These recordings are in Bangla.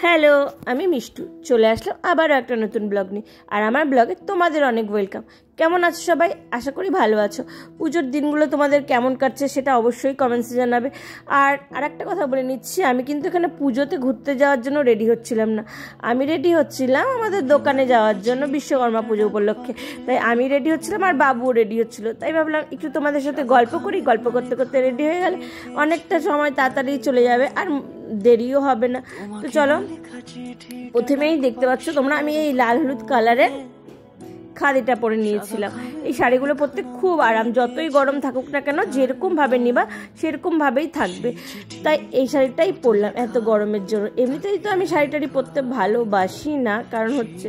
হ্যালো, আমি মিষ্টু চলে আসলাম আবারও একটা নতুন ব্লগ নিয়ে। আর আমার ব্লগে তোমাদের অনেক ওয়েলকাম। কেমন আছো সবাই? আশা করি ভালো আছো। পুজোর দিনগুলো তোমাদের কেমন কাটছে সেটা অবশ্যই কমেন্টসে জানাবে। আর একটা কথা বলে নিচ্ছি, আমি কিন্তু এখানে পুজোতে ঘুরতে যাওয়ার জন্য রেডি হচ্ছিলাম না। আমি রেডি হচ্ছিলাম আমাদের দোকানে যাওয়ার জন্য বিশ্বকর্মা পুজো উপলক্ষে। তাই আমি রেডি হচ্ছিলাম আর বাবুও রেডি হচ্ছিল। তাই ভাবলাম একটু তোমাদের সাথে গল্প করি। গল্প করতে করতে রেডি হয়ে গেলে অনেকটা সময় তাড়াতাড়ি চলে যাবে আর দেরিও হবে না। তো চলো, প্রথমেই দেখতে পাচ্ছ তোমরা আমি এই লাল হলুদ কালারের খাদিটা পরে নিয়েছিলাম। এই শাড়িগুলো পরতে খুব আরাম, যতই গরম থাকুক না কেন যেরকম ভাবে নিবা সেরকম ভাবেই থাকবে। তাই এই শাড়িটাই পরলাম এত গরমের জন্য। এমনিতেই তো আমি শাড়ি পরতে ভালোবাসি না, কারণ হচ্ছে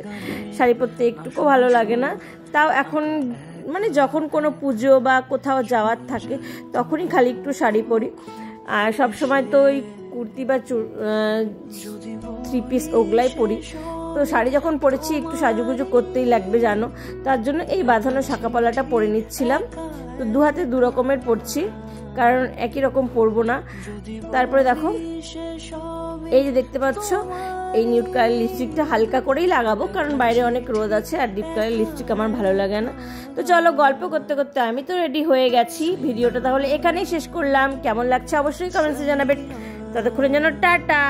শাড়ি পরতে একটুকু ভালো লাগে না। তাও এখন মানে যখন কোনো পুজো বা কোথাও যাওয়ার থাকে তখনই খালি একটু শাড়ি পরি। আর সবসময় তো ওই কুর্তি বা থ্রি পিস ওগুলাই পরি। তো শাড়ি যখন পরেছি একটু সাজুগুজু করতেই লাগবে জানো, তার জন্য এই বাঁধানো শাঁকাপালাটা পরে নিচ্ছিলাম। তো দু হাতে দু রকমের পরছি, কারণ একই রকম পরবো না। তারপরে দেখো এই যে দেখতে পাচ্ছ, এই নিউড কালার লিপস্টিকটা হালকা করেই লাগাবো, কারণ বাইরে অনেক রোদ আছে আর ডিপ কালার লিপস্টিক আমার ভালো লাগে না। তো চলো, গল্প করতে করতে আমি তো রেডি হয়ে গেছি। ভিডিওটা তাহলে এখানেই শেষ করলাম। কেমন লাগছে অবশ্যই কমেন্টসে জানাবে। ততক্ষণের জন্য টাটা।